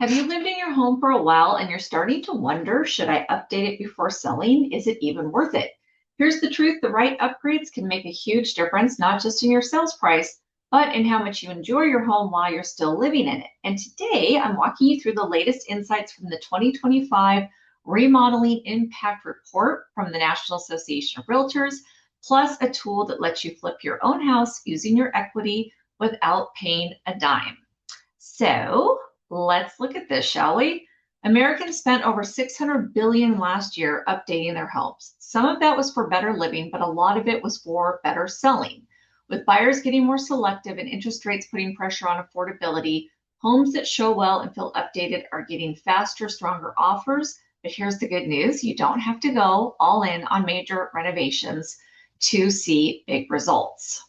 Have you lived in your home for a while and you're starting to wonder, should I update it before selling? Is it even worth it? Here's the truth, the right upgrades can make a huge difference, not just in your sales price, but in how much you enjoy your home while you're still living in it. And today I'm walking you through the latest insights from the 2025 Remodeling Impact Report from the National Association of Realtors, plus a tool that lets you flip your own house using your equity without paying a dime. So let's look at this, shall we? Americans spent over 600 billion last year updating their homes. Some of that was for better living, but a lot of it was for better selling. With buyers getting more selective and interest rates putting pressure on affordability, homes that show well and feel updated are getting faster, stronger offers. But here's the good news, you don't have to go all in on major renovations to see big results.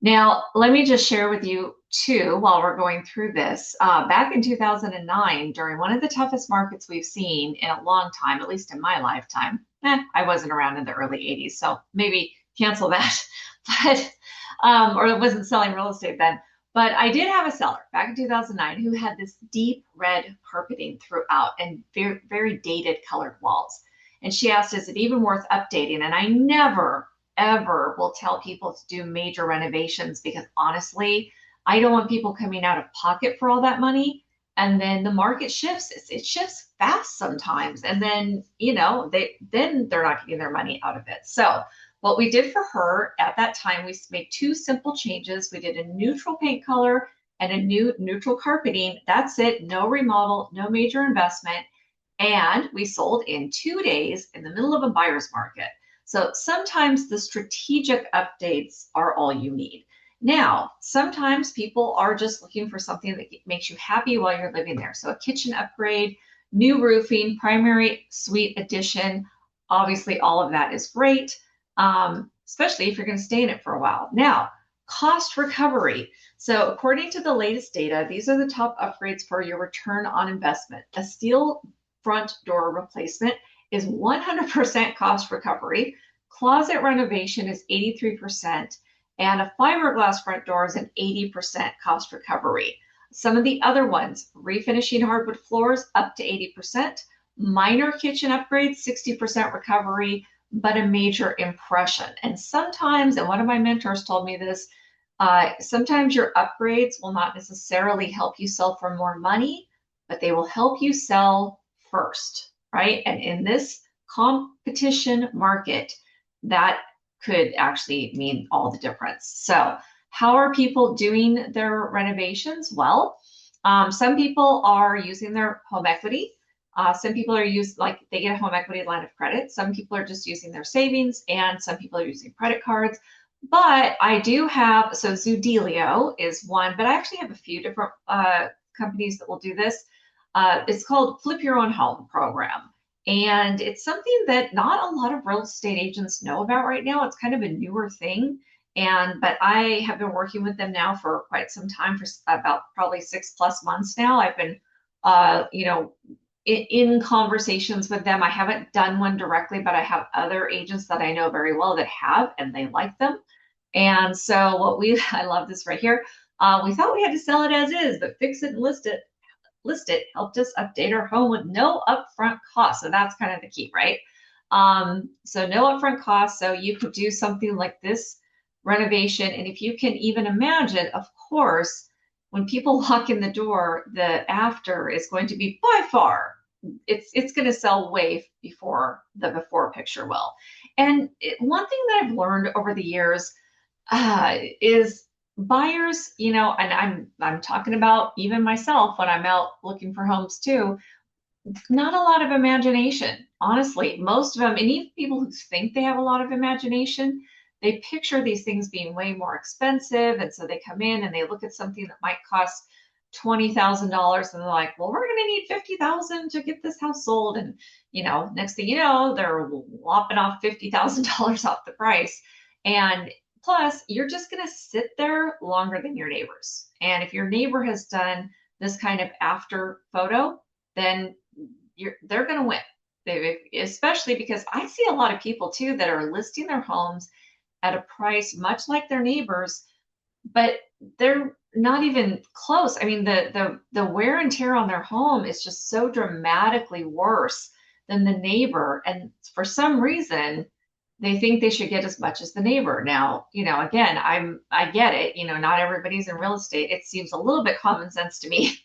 Now, let me just share with you too, while we're going through this. Back in 2009, during one of the toughest markets we've seen in a long time, at least in my lifetime, I wasn't around in the early 80s, so maybe cancel that. But or I wasn't selling real estate then. But I did have a seller back in 2009 who had this deep red carpeting throughout and very, very dated colored walls. And she asked, is it even worth updating? And I never ever will tell people to do major renovations because honestly, I don't want people coming out of pocket for all that money. And then the market shifts. It shifts fast sometimes. And then, they're not getting their money out of it. So what we did for her at that time, we made two simple changes. We did a neutral paint color and a new neutral carpeting. That's it. No remodel, no major investment. And we sold in 2 days in the middle of a buyer's market. So sometimes the strategic updates are all you need. Now, sometimes people are just looking for something that makes you happy while you're living there. So a kitchen upgrade, new roofing, primary suite addition, obviously all of that is great, especially if you're going to stay in it for a while. Now, cost recovery. So according to the latest data, these are the top upgrades for your return on investment. A steel front door replacement is 100% cost recovery. Closet renovation is 83%, and a fiberglass front door is an 80% cost recovery. Some of the other ones, refinishing hardwood floors up to 80%, minor kitchen upgrades, 60% recovery, but a major impression. And sometimes, and one of my mentors told me this, sometimes your upgrades will not necessarily help you sell for more money, but they will help you sell first, right? And in this competition market, that could actually mean all the difference. So how are people doing their renovations? Well, some people are using their home equity. Some people are they get a home equity line of credit. Some people are just using their savings, and some people are using credit cards. But I do have, so Zoodealio is one, but I actually have a few different companies that will do this. It's called Flip Your Own Home program. And it's something that not a lot of real estate agents know about right now. It's kind of a newer thing. But I have been working with them now for quite some time, for about probably 6+ months now. I've been, in conversations with them. I haven't done one directly, but I have other agents that I know very well that have, and they like them. And so I love this right here. We thought we had to sell it as is, but fix it and list it helped us update our home with no upfront cost. So that's kind of the key, right? So no upfront cost. So you could do something like this renovation. And if you can even imagine, of course, when people walk in the door, the after is going to be by far, it's going to sell way before the before picture will. And one thing that I've learned over the years is buyers, and I'm talking about even myself when I'm out looking for homes too, not a lot of imagination. Honestly, most of them, and even people who think they have a lot of imagination, they picture these things being way more expensive. And so they come in and they look at something that might cost $20,000 and they're like, well, we're going to need 50,000 to get this house sold. And, next thing you know, they're lopping off $50,000 off the price. And plus, you're just going to sit there longer than your neighbors. And if your neighbor has done this kind of after photo, then they're going to win. Especially because I see a lot of people too that are listing their homes at a price much like their neighbors, but they're not even close. I mean, the wear and tear on their home is just so dramatically worse than the neighbor. And for some reason, they think they should get as much as the neighbor. Now, again, I get it. Not everybody's in real estate. It seems a little bit common sense to me,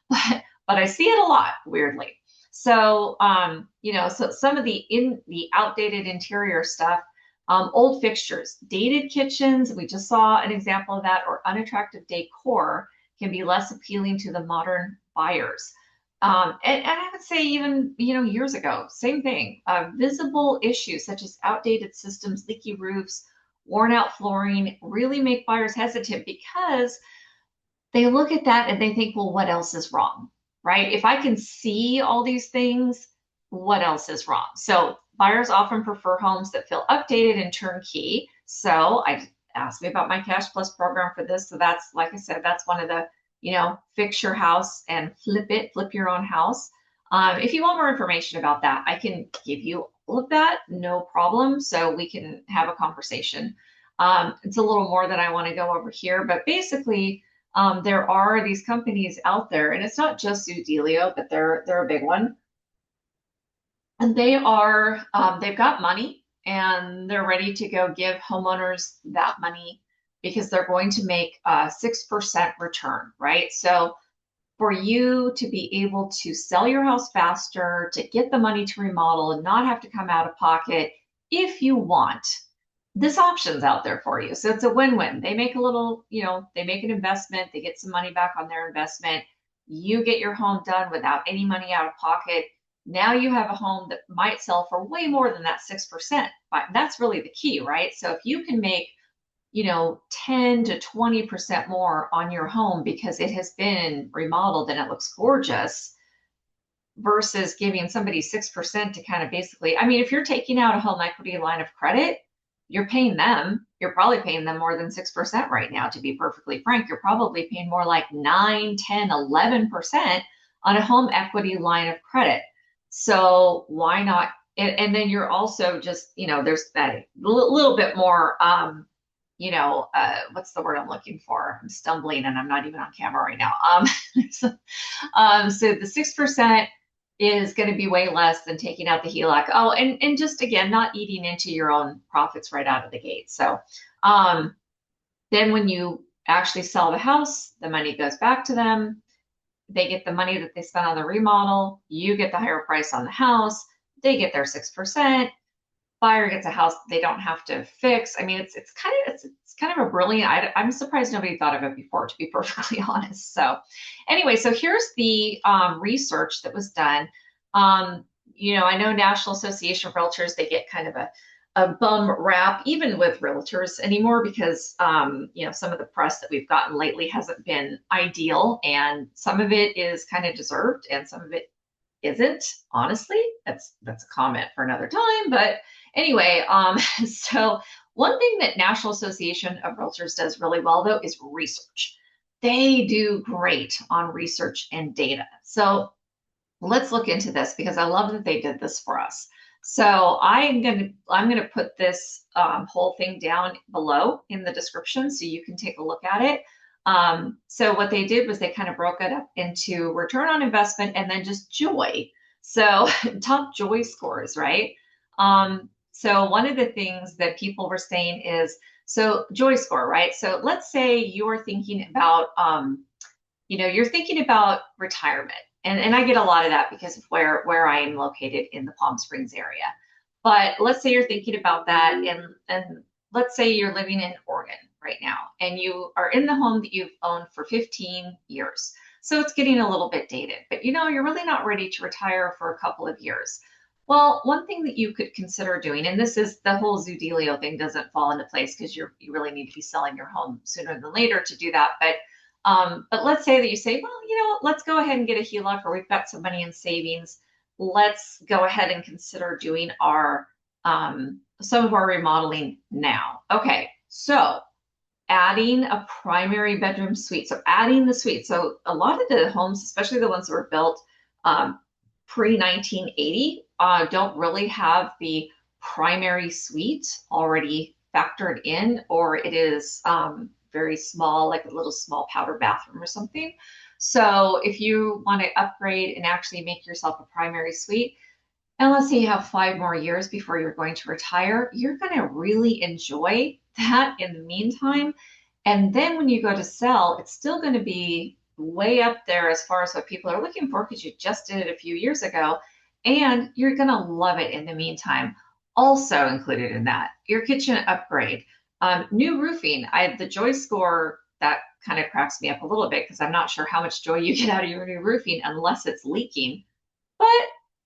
but I see it a lot, weirdly. So, so some of the outdated interior stuff, old fixtures, dated kitchens, we just saw an example of that, or unattractive decor can be less appealing to the modern buyers. And I would say even, years ago, same thing. Visible issues such as outdated systems, leaky roofs, worn out flooring really make buyers hesitant because they look at that and they think, well, what else is wrong, right? If I can see all these things, what else is wrong? So buyers often prefer homes that feel updated and turnkey. So I asked me about my Cash Plus program for this. So that's, like I said, that's one of the, fix your house and flip your own house. If you want more information about that, I can give you all of that, no problem. So we can have a conversation. It's a little more than I want to go over here, but basically, there are these companies out there, and it's not just Zoodealio, but they're a big one. And they've got money and they're ready to go give homeowners that money because they're going to make a 6% return, right? So for you to be able to sell your house faster, to get the money to remodel and not have to come out of pocket if you want, this option's out there for you. So it's a win-win. They make a little, they make an investment, they get some money back on their investment. You get your home done without any money out of pocket. Now you have a home that might sell for way more than that 6%. But that's really the key, right? So if you can make, 10 to 20% more on your home because it has been remodeled and it looks gorgeous, versus giving somebody 6% to kind of basically, I mean, if you're taking out a home equity line of credit, you're probably paying them more than 6% right now, to be perfectly frank. You're probably paying more like 9, 10, 11% on a home equity line of credit. So why not? And then you're also just, there's that little bit more, what's the word I'm looking for? I'm stumbling and I'm not even on camera right now. So, so the 6% is going to be way less than taking out the HELOC. Oh, and just again, not eating into your own profits right out of the gate. So then when you actually sell the house, the money goes back to them. They get the money that they spent on the remodel. You get the higher price on the house. They get their 6%. Buyer gets a house that they don't have to fix. I mean, it's kind of a brilliant. I'm surprised nobody thought of it before, to be perfectly honest. So, anyway, so here's the research that was done. I know National Association of Realtors, they get kind of a bum rap, even with realtors anymore, because some of the press that we've gotten lately hasn't been ideal, and some of it is kind of deserved, and some of it isn't. Honestly, that's a comment for another time, but anyway, so one thing that National Association of Realtors does really well, though, is research. They do great on research and data. So let's look into this because I love that they did this for us. So I'm gonna put this whole thing down below in the description so you can take a look at it. So what they did was they kind of broke it up into return on investment and then just joy. So top joy scores, right? So one of the things that people were saying is, so joy score, right? So let's say you're thinking about, you're thinking about retirement. And I get a lot of that because of where I am located in the Palm Springs area. But let's say you're thinking about that, and let's say you're living in Oregon right now, and you are in the home that you've owned for 15 years. So it's getting a little bit dated, but you're really not ready to retire for a couple of years. Well, one thing that you could consider doing, and this is the whole Zoodealio thing doesn't fall into place because you really need to be selling your home sooner than later to do that. But let's say that you say, well, let's go ahead and get a HELOC, or we've got some money in savings. Let's go ahead and consider doing some of our remodeling now. Okay, so adding a primary bedroom suite. So adding the suite. So a lot of the homes, especially the ones that were built pre-1980, don't really have the primary suite already factored in, or it is very small, like a little small powder bathroom or something. So if you want to upgrade and actually make yourself a primary suite, and let's say you have 5 more years before you're going to retire, you're going to really enjoy that in the meantime. And then when you go to sell, it's still going to be way up there as far as what people are looking for because you just did it a few years ago. And you're going to love it in the meantime. Also included in that, your kitchen upgrade, new roofing. The joy score, that kind of cracks me up a little bit because I'm not sure how much joy you get out of your new roofing unless it's leaking. But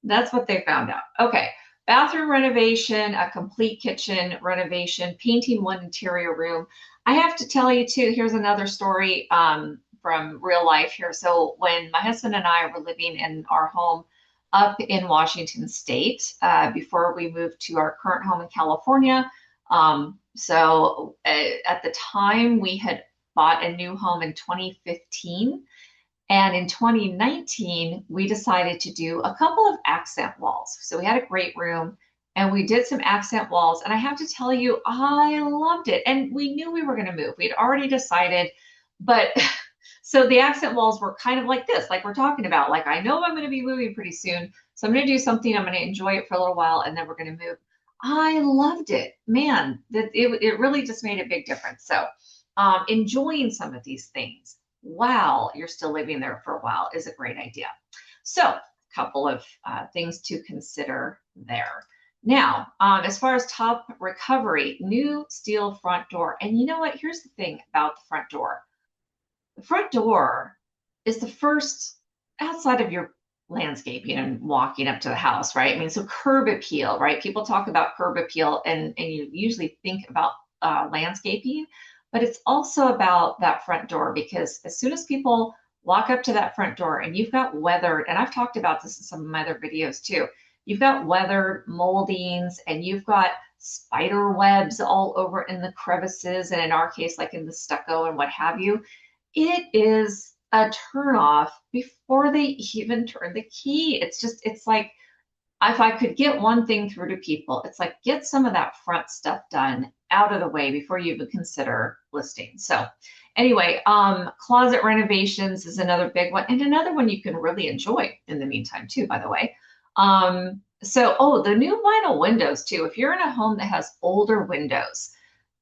that's what they found out. Okay. Bathroom renovation, a complete kitchen renovation, painting one interior room. I have to tell you too, here's another story from real life here. So when my husband and I were living in our home up in Washington State before we moved to our current home in California. At the time we had bought a new home in 2015. And in 2019, we decided to do a couple of accent walls. So we had a great room and we did some accent walls. And I have to tell you, I loved it. And we knew we were going to move. We'd already decided, but so the accent walls were kind of like this, like we're talking about, like, I know I'm going to be moving pretty soon. So I'm going to do something. I'm going to enjoy it for a little while and then we're going to move. I loved it, man. It really just made a big difference. So enjoying some of these things while you're still living there for a while is a great idea. So a couple of things to consider there. Now, as far as top recovery, new steel front door. And you know what? Here's the thing about the front door. The front door is the first outside of your landscaping and walking up to the house, right? I mean, so curb appeal, right? People talk about curb appeal and you usually think about landscaping, but it's also about that front door because as soon as people walk up to that front door and you've got weathered, and I've talked about this in some of my other videos too, you've got weathered moldings and you've got spider webs all over in the crevices, and in our case, like in the stucco and what have you, it is a turnoff before they even turn the key. It's like, if I could get one thing through to people, it's like, get some of that front stuff done out of the way before you even consider listing. So anyway, closet renovations is another big one, and another one you can really enjoy in the meantime too, by the way. The new vinyl windows too. If you're in a home that has older windows,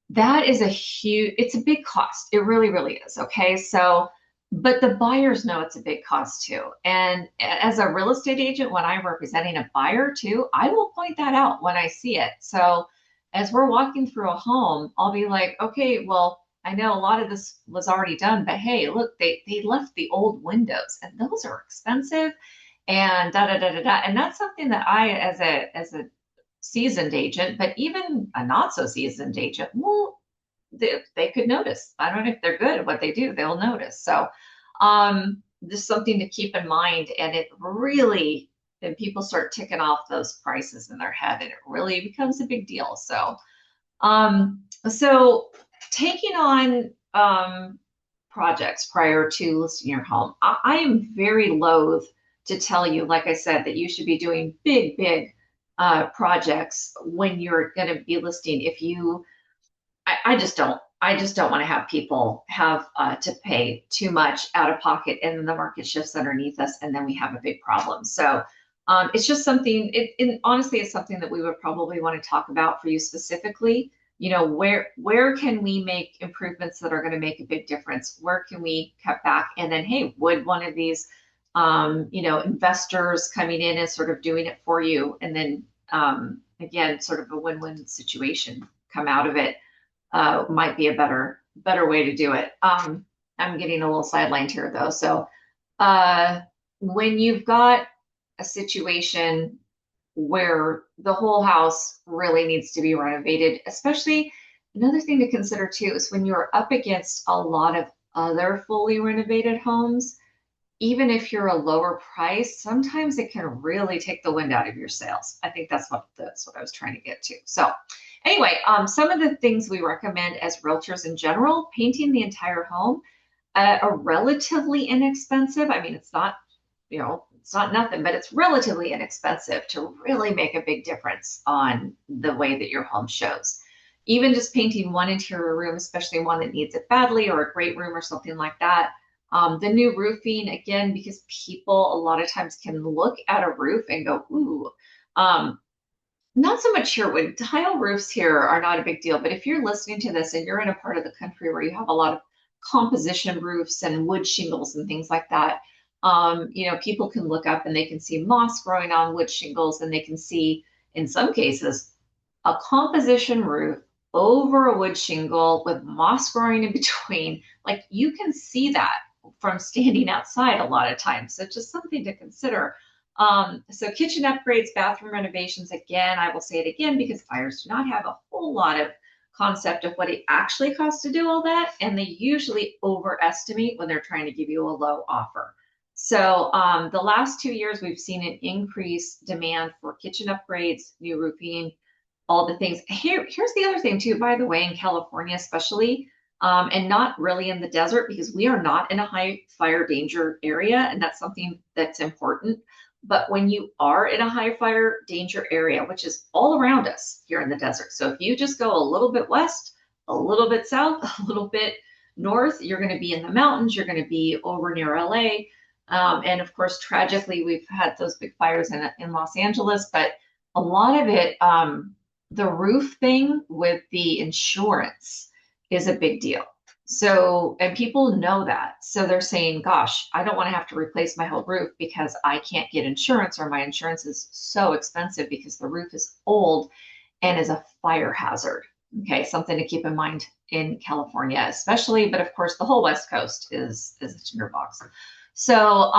that is it's a big cost. It really, really is. Okay. So, but the buyers know it's a big cost too. And as a real estate agent, when I'm representing a buyer too, I will point that out when I see it. So as we're walking through a home, I'll be like, okay, well, I know a lot of this was already done, but hey, look, they left the old windows and those are expensive and da da da da da. And that's something that I, as a seasoned agent, but even a not so seasoned agent, well, they could notice. I don't know if they're good at what they do, they'll notice. So just something to keep in mind. And it really, then people start ticking off those prices in their head and it really becomes a big deal. So, so taking on projects prior to listing your home, I am very loath to tell you, like I said, that you should be doing big projects when you're going to be listing. I just don't want to have people have to pay too much out of pocket and then the market shifts underneath us and then we have a big problem. So it's just something, honestly, it's something that we would probably want to talk about for you specifically. You know, where can we make improvements that are going to make a big difference? Where can we cut back? And then, hey, would one of these, investors coming in and sort of doing it for you, and then again, sort of a win-win situation come out of it, might be a better way to do it. I'm getting a little sidelined here though. So when you've got a situation where the whole house really needs to be renovated, especially another thing to consider too is when you're up against a lot of other fully renovated homes, even if you're a lower price, sometimes it can really take the wind out of your sails. I think that's what I was trying to get to. So anyway, some of the things we recommend as realtors in general, painting the entire home, are relatively inexpensive. I mean, it's not, it's not nothing, but it's relatively inexpensive to really make a big difference on the way that your home shows. even just painting one interior room, especially one that needs it badly or a great room or something like that. The new roofing, again, because people a lot of times can look at a roof and go, ooh, um, not so much here. Wood tile roofs here are not a big deal, but if you're listening to this and you're in a part of the country where you have a lot of composition roofs and wood shingles and things like that, people can look up and they can see moss growing on wood shingles, and they can see, in some cases, a composition roof over a wood shingle with moss growing in between. Like you can see that from standing outside a lot of times. So just something to consider. So kitchen upgrades, bathroom renovations, again, I will say it again because buyers do not have a whole lot of concept of what it actually costs to do all that. And they usually overestimate when they're trying to give you a low offer. So the last 2 years, we've seen an increased demand for kitchen upgrades, new roofing, all the things. Here's the other thing too, by the way, in California especially, and not really in the desert because we are not in a high fire danger area, and that's something that's important. But when you are in a high fire danger area, which is all around us here in the desert, so if you just go a little bit west, a little bit south, a little bit north, you're going to be in the mountains, you're going to be over near LA. And of course, tragically, we've had those big fires in Los Angeles, but a lot of it, the roof thing with the insurance is a big deal. So, and people know that. So they're saying, gosh, I don't want to have to replace my whole roof because I can't get insurance, or my insurance is so expensive because the roof is old and is a fire hazard. Okay, something to keep in mind in California, especially, but of course, the whole West Coast is a tinderbox. So,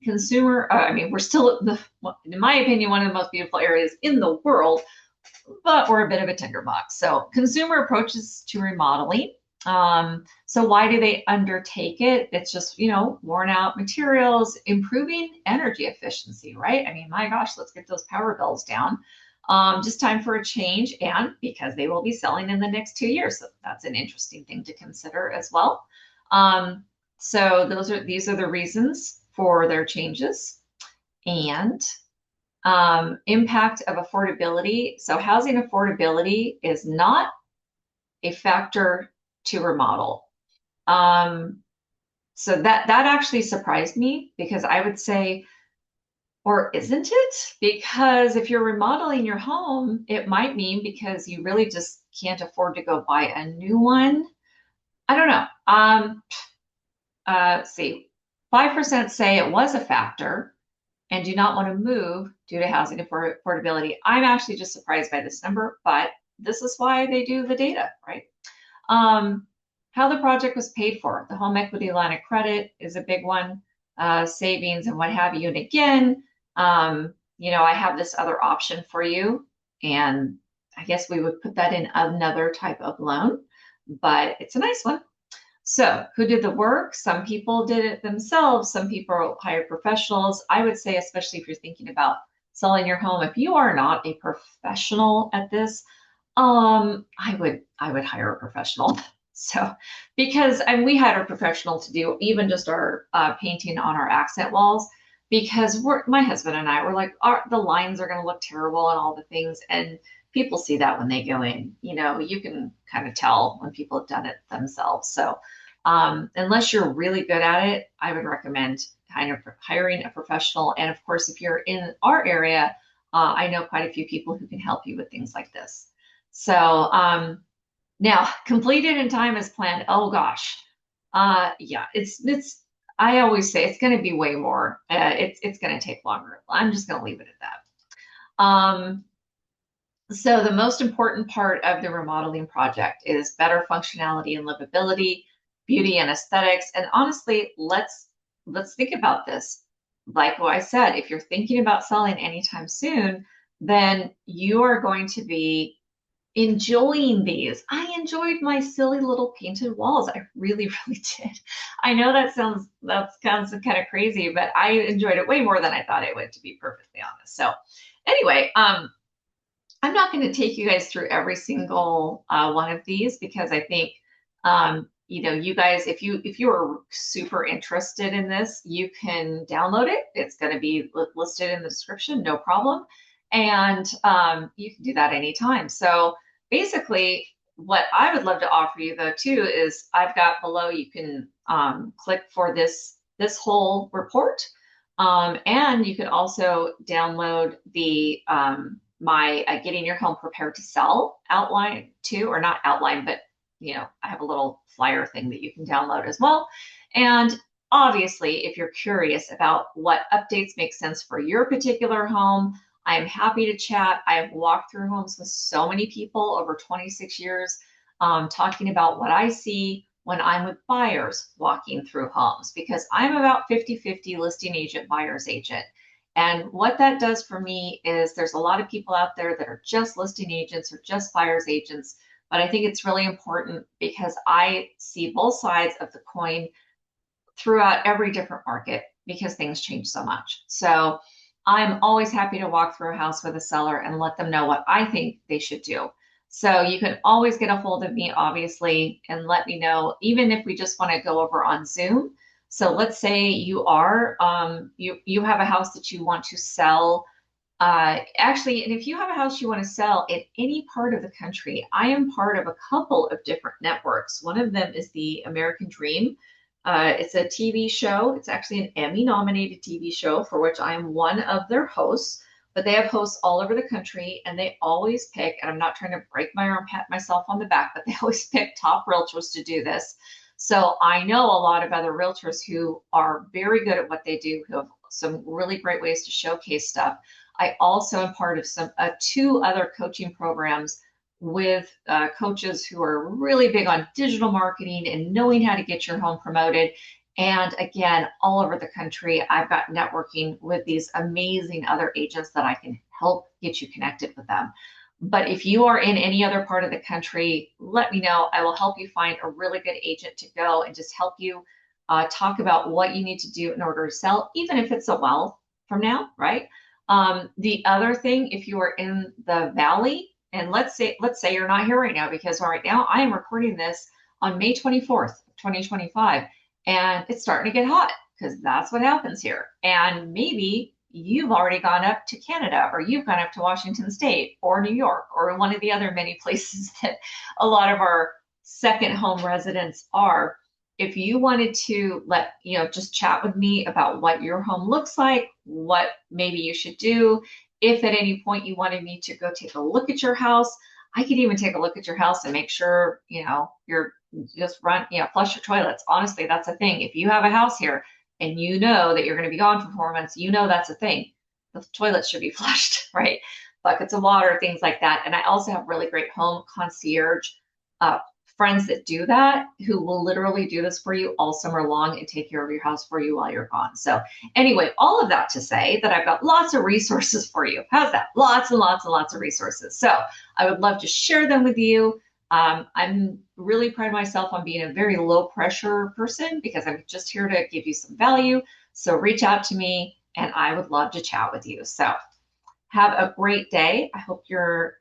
we're still, in my opinion, one of the most beautiful areas in the world, but we're a bit of a tinderbox. So consumer approaches to remodeling. So why do they undertake it? It's just, worn out materials, improving energy efficiency, right? I mean, my gosh, let's get those power bills down. Just time for a change, and because they will be selling in the next 2 years. So that's an interesting thing to consider as well. So these are the reasons for their changes. And impact of affordability. So housing affordability is not a factor to remodel. So that actually surprised me because I would say, or isn't it? Because if you're remodeling your home, it might mean because you really just can't afford to go buy a new one. I don't know. See, 5% say it was a factor and do not want to move due to housing affordability. I'm actually just surprised by this number, but this is why they do the data, right? How the project was paid for. The home equity line of credit is a big one, savings and what have you. And again, I have this other option for you, and I guess we would put that in another type of loan, but it's a nice one. So who did the work? Some people did it themselves. Some people hired professionals. I would say, especially if you're thinking about selling your home, if you are not a professional at this, I would hire a professional. So because, and we hired a professional to do even just our painting on our accent walls, because my husband and I were like, the lines are going to look terrible and all the things. And people see that when they go in, you can kind of tell when people have done it themselves. So unless you're really good at it, I would recommend kind of hiring a professional. And of course, if you're in our area, I know quite a few people who can help you with things like this. So now completed in time as planned. Oh gosh. Yeah, it's, I always say it's going to be way more. It's going to take longer. I'm just going to leave it at that. So the most important part of the remodeling project is better functionality and livability, beauty and aesthetics. And honestly, let's think about this. Like what I said, if you're thinking about selling anytime soon, then you are going to be enjoying these. I enjoyed my silly little painted walls. I really, really did. I know that sounds kind of crazy, but I enjoyed it way more than I thought I would, to be perfectly honest. So anyway, I'm not going to take you guys through every single one of these because I think, you guys, if you are super interested in this, you can download it. It's going to be listed in the description, no problem. And you can do that anytime. So basically, what I would love to offer you though too is I've got below, you can click for this whole report. And you could also download the my getting your home prepared to sell outline too, or not outline, but I have a little flyer thing that you can download as well. And obviously, if you're curious about what updates make sense for your particular home, I'm happy to chat. I've walked through homes with so many people over 26 years, talking about what I see when I'm with buyers walking through homes, because I'm about 50-50 listing agent, buyer's agent. And what that does for me is there's a lot of people out there that are just listing agents or just buyer's agents. But I think it's really important because I see both sides of the coin throughout every different market because things change so much. So I'm always happy to walk through a house with a seller and let them know what I think they should do. So you can always get a hold of me, obviously, and let me know, even if we just want to go over on Zoom. So let's say you are you have a house that you want to sell. Actually, and if you have a house you want to sell in any part of the country, I am part of a couple of different networks. One of them is the American Dream. It's a TV show. It's actually an Emmy-nominated TV show for which I am one of their hosts. But they have hosts all over the country, and they always pick, and I'm not trying to break my arm, pat myself on the back, but they always pick top realtors to do this. So I know a lot of other realtors who are very good at what they do, who have some really great ways to showcase stuff. I also am part of some 2 other coaching programs with coaches who are really big on digital marketing and knowing how to get your home promoted. And again, all over the country, I've got networking with these amazing other agents that I can help get you connected with them. But if you are in any other part of the country, let me know. I will help you find a really good agent to go and just help you talk about what you need to do in order to sell, even if it's a while from now, right? The other thing, if you are in the Valley, and let's say you're not here right now, because right now I am recording this on May 24th, 2025, and it's starting to get hot because that's what happens here. And maybe you've already gone up to Canada, or you've gone up to Washington State or New York, or one of the other many places that a lot of our second home residents are. If you wanted to just chat with me about what your home looks like, what maybe you should do, if at any point you wanted me to go take a look at your house, I could even take a look at your house and make sure, you're just flush your toilets. Honestly, that's a thing. If you have a house here and you know that you're going to be gone for 4 months, that's a thing. The toilets should be flushed, right? Buckets of water, things like that. And I also have really great home concierge friends that do that, who will literally do this for you all summer long and take care of your house for you while you're gone. So anyway, all of that to say that I've got lots of resources for you. How's that? Lots and lots and lots of resources. So I would love to share them with you. I'm really pride myself on being a very low pressure person because I'm just here to give you some value. So reach out to me and I would love to chat with you. So have a great day. I hope your